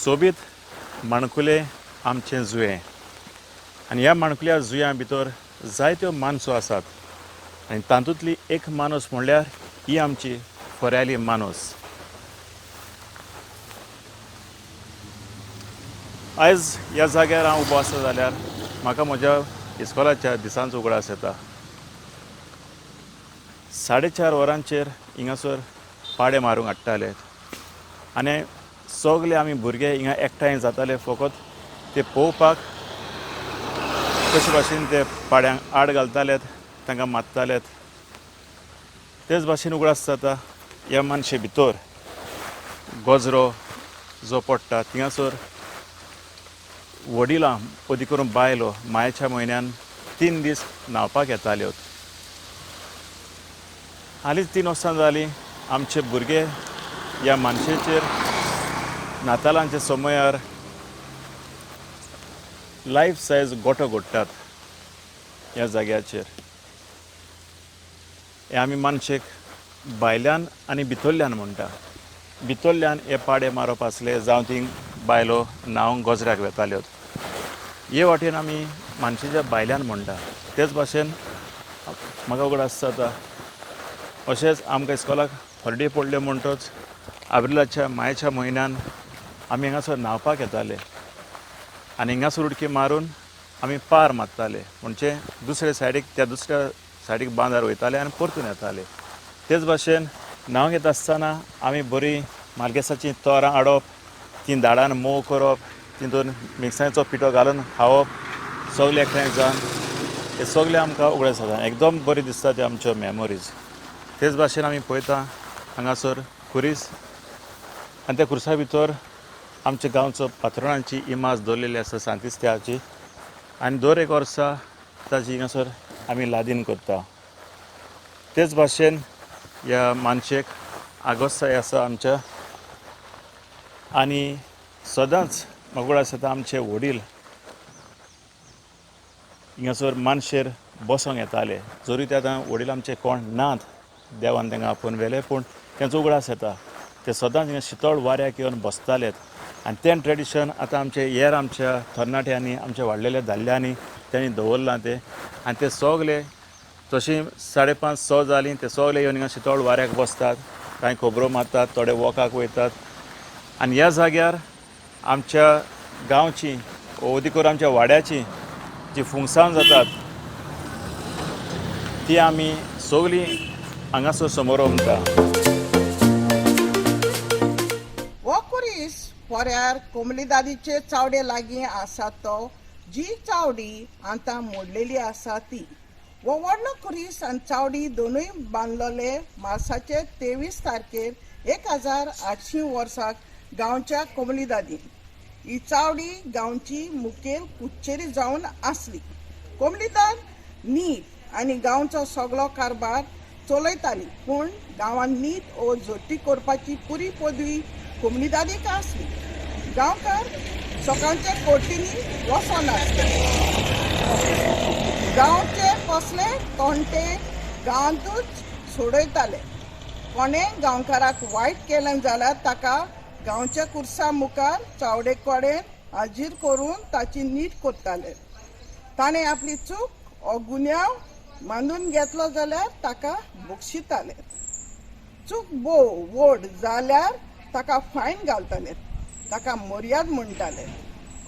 सोबीत माणकुले आमचे जुये आनी ह्या माणकुल्या जुंया भितर जायत्यो माणसो आसात आनी तातूंतली एक माणूस म्हणल्यार ही आमची फोऱ्याली माणूस. आयज ह्या जाग्यार हांव उबो आसा जाल्यार म्हाका म्हज्या इस्कॉलाच्या दिसांचो उगडास येता. 4:30 वरांचेर हिंगासर पाडे मारूंक हाडटाले आनी सगळे आमी भुरगे हिंगा एकठांय जाताले फकत ते पळोवपाक कशे भाशेन ते पाड्यांक आड घालताले, तांकां मारताले. तेच भाशेन उगडास जाता ह्या मनशे भितर गजरो जो पडटा थिंगासर वडिलां अदी करून बायलो मायेच्या म्हयन्यान 3 दीस न्हांवपाक येताल्यो. हालींच 3 वर्सां जालीं आमचे भुरगे ह्या मनशेचेर नातालांच्या समयार लायफ सायज गोठो घडटात ह्या जाग्याचेर. हे आमी मनशेक भायल्यान आनी भितरल्यान म्हणटा. भितरल्यान हे पाडे मारप आसले जावं थिंग बायलो न्हांवंक गजऱ्याक वेताल्यो. हे वाटेन आमी मनशेच्या भायल्यान म्हणटा. तेच भाशेन म्हाका उगडास जाता अशेंच आमकां इस्कॉलाक हॉलिडे पडले म्हणटच एप्रिलाच्या मायेच्या म्हयन्यान आमी हिंगासर न्हांवपाक येताले आनी हिंगासर उडकी मारून आमी पार मारताले म्हणजे दुसरे सायडीक त्या दुसऱ्या सायडीक बांदार वयताले आनी परतून येताले. तेच भाशेन न्हांवंक येता आसतना आमी बरी मालगेसाचीं तोरां हाडप, तीं दाडान मोव करप, तितून मिक्सांचो पिठो घालून खावप सगळे एकठांय जावन हे सगळे आमकां उगडास जाता. एकदम बरी दिसता ते आमच्यो मेमोरीज. तेच भाशेन आमी पळयता हांगासर खुरीस आनी त्या खुर्सा भितर आमच्या गांवचो पात्रोणाची इमाज दवरलेली आसा सांतिस्त्याची आनी दर एक वर्सा ताची हिंगासर आमी लादीन करता. तेच भाशेन ह्या मानशेक आगोस्ताय आसा आमच्या आनी सदांच म्हाका उगडास येता आमचे वडील हिंगासर मानशेर बसोंक येताले. जरी ते आतां वडील आमचे कोण नात, देवान तांकां आपोवन व्हेले, पूण तेंचो उगडास येता ते सदांच हिंगा शितळ वाऱ्याक येवन बसतालेत. आनी तें ट्रेडिशन आतां आमचे हेर आमच्या तरणाट्यांनी आमच्या वाडलेल्या दादल्यांनी तेणी दवरलां तें. आनी ते सगळे तशीं 5:30-6 जालीं ते सगळे येवन हिंगा शितळ वाऱ्याक बसतात, कांय खबरो मारतात, थोडे वॉकाक वयतात. आनी ह्या जाग्यार आमच्या गांवची अदी करून आमच्या वाड्याची जी फुंगसाण जातात ती आमी सगळीं हांगासर समोर उमता. हो खुरीस फोऱ्यार कोमली दादीचे चावडे लागीं आसा तो जी चावडी आतां मोडलेली आसा ती. हो व्हडलो खुरीस आनी चावडी दोनूय बांदलोले मार्चाचे 23 तारखेर 1880 वर्साक गांवच्या कोमली दादीन. ही चावडी गांवची मुखेल कुच्चेरी जावन आसली. कोमली दाद नीट आनी गांवचो सगळो कारबार चलयताली, पूण गांवांत नीट ओ झोटी करपाची पुरी पदवी कोमली दादीक आसली. गांवकार सकाळचे कोर्टींनी वचनासले. गांवचे कसले तोंटे गांवांतूच सोडयताले. कोणें गांवकाराक वायट केलें जाल्यार ताका गांवच्या खुर्सा मुखार चावडे कडेन हाजीर करून ताची नीट करताले. ताणें आपली चूक हो गुन्यांव मानून घेतलो जाल्यार ताका बक्षिताले. चूक व्हड जाल्यार ताका फायन घालताले, ताका मर्याद म्हणटाले.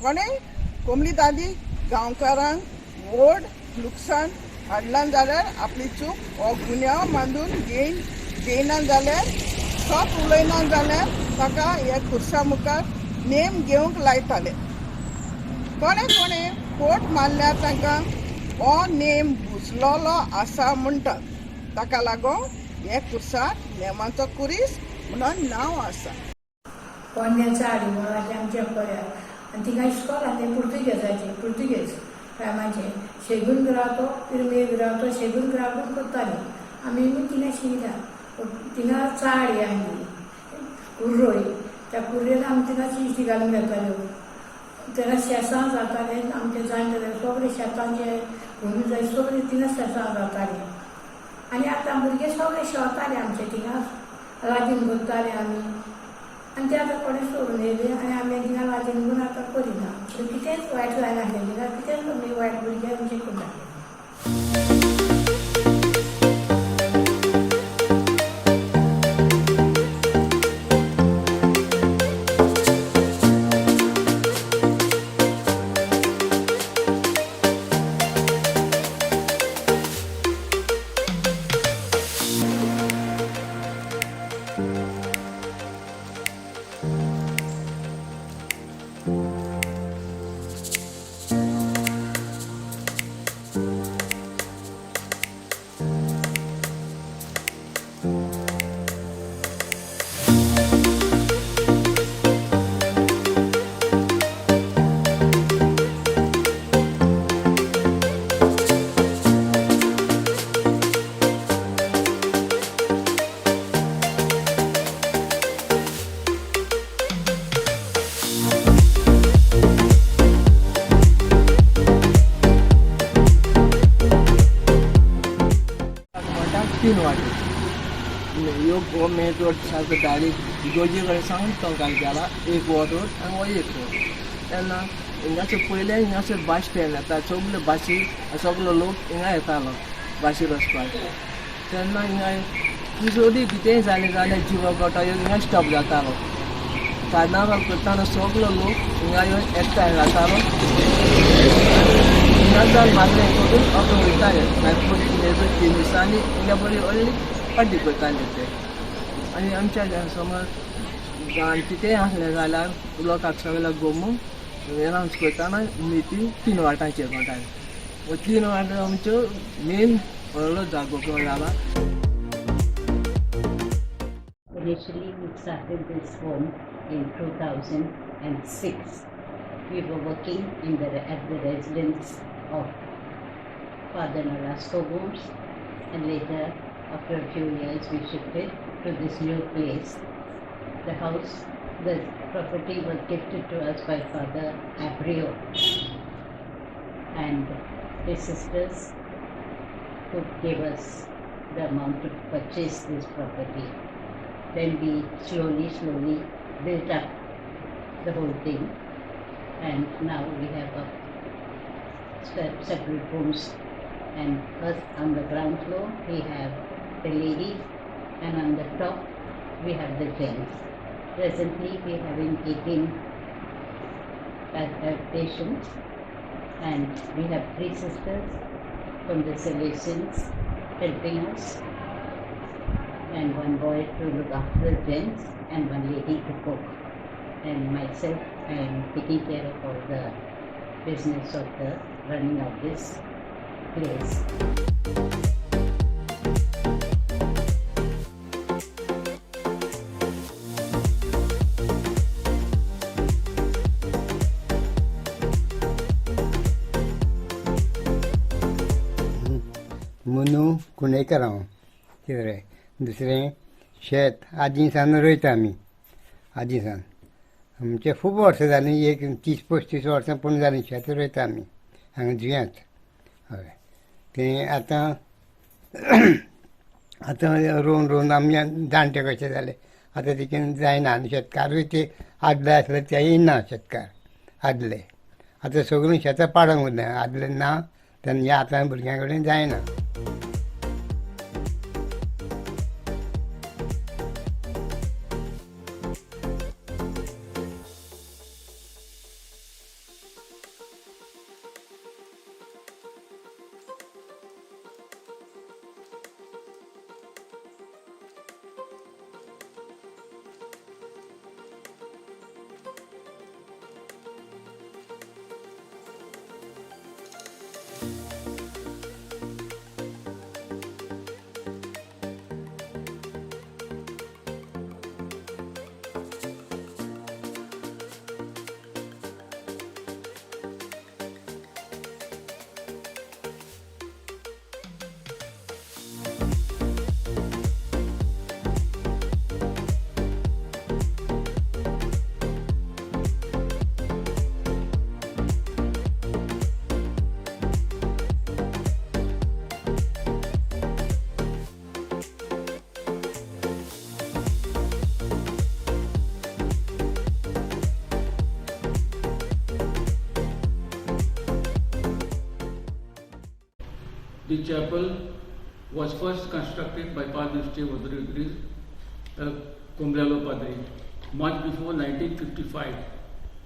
कोणें कोमली दादी गांवकारांक व्हड लुकसाण हाडलां जाल्यार आपली चूक हो गुन्यांव मानून घेयना जाल्यार सत उलयना जाल्यार ताका हे खुर्सा मुखार नेम घेवंक लायताले. कोणें पोट मारल्यार तांकां हो नेम बुजलोलो आसा म्हणटात. ताका लागून हे खुर्साक नेमाचो खुरीस म्हणून नांव आसा. पोरण्याचो आडिमळाचे आमच्या फोऱ्यार आनी थिंगा इस्कॉल आसलें पुर्तुगेज टायमाचें. शेगून रावतो पिरमेक रावतो शेगून रावून करतालीं आमी थिंगा शिकता. थिंगा चाड आसली कुर्रोय, त्या कुर्रेन आमी थिंगा चिश्टी घालून घेताल्यो. तेन्ना शेसां जाताले आमचे जाणटे सगळे शेतांचे भुमी जाय सगळीं थिंगा शेसां जातालीं. आनी आतां भुरगे सगळे शेवताले आमचे थिंगा वाजीन करताले आमी आनी ते आतां कोणें सोडून येयले आनी आमी थिंगा वाजीन करून आतां करिना कितेंच वायट जायना आसलें थिंगा कितेंच आमी वायट भुरगे आमचे करना. तीन वाटे यो गोरमेंट रोड सारको डायरेक्ट गोजीकडे सांगून टोंकार गेला एक वॉट रोड आनी हो एक रोड तेन्ना हिंगाचे पयले हिंगाचे बस स्टँड येता सगळे बाशी सगलो लोक हिंगा येतालो बाशीर वचपाक तेन्ना हिंगा किशोरी कितेंय जालें जाल्यार जिवा गोठो ह्यो हिंगा स्टॉप जातालो कार्नावाल करताना सगलो लोक हिंगा येवन एकठांय जातालो हिंगा जावन मागणें करून आपलो वयताले मागीर हेजो 3 दिसांनी हिंगा बरी व्हडली पार्टी करताले ते आनी आमच्या समज गांवांत कितेंय आसलें जाल्यार लोकांक सगळ्याक घुमून अनावंस करताना मिटींग 3 वाटांचेर करताले 3 वाटो आमच्यो मेन व्हडलो जागो जाला. Initially, we started this home in 2006. We were working at the residence of Father Nolasco homes, and later, after a few years, we shifted to this new place. The property was gifted to us by Father Abrio and his sisters, who gave us the amount to purchase this property. Then we slowly built up the whole thing, and now we have separate rooms, and first on the ground floor we have the ladies and on the top we have the gents. Presently we are having 18 patients, and we have 3 sisters from the Salesians helping us, and 1 boy to look after the gents and 1 lady to cook, and myself I am taking care of all the business of the running of this place. मुनू Kundekar हांव कितें दुसरें शेत आजी सावन रोयता आमी आजी सावन आमचे खूब वर्सां जालीं एक 30-35 वर्सां पूण जालीं शेत रोयता आमी हांगा जुंयांत हय तें आतां रोवन आमी जाणटे कशे जाले आतां तें जायना आनी शेतकारूय ते आदले आसले ते येयना शेतकार आदले आतां सगळीं शेतां पाडूंक उरल्या आदले ना तेन्ना ह्या आतां भुरग्यां कडेन जायना. The chapel was first constructed by Parish Youth, Combrello Padre, much before 1955,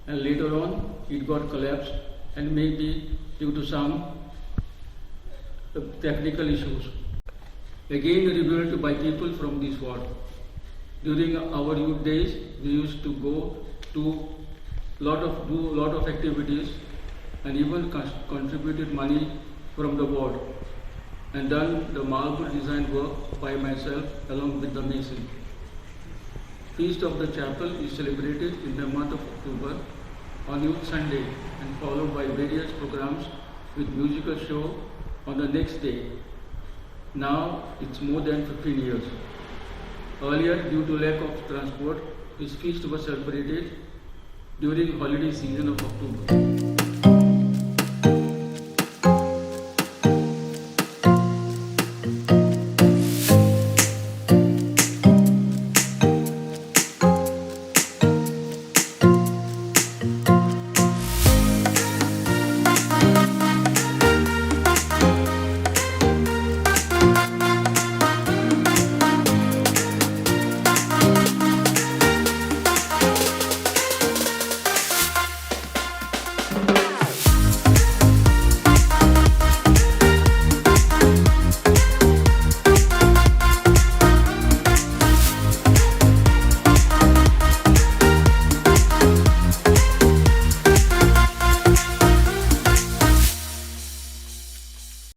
and later on it got collapsed, and maybe due to some technical issues. Again rebuilt by people from this ward. During our youth days, we used to go to do lot of activities, and even contributed money from the ward, and done the marble design work by myself along with the mason. Feast of the chapel is celebrated in the month of October on Youth Sunday and followed by various programs with musical show on the next day. Now it's more than 15 years. Earlier, due to lack of transport, this feast was celebrated during holiday season of October.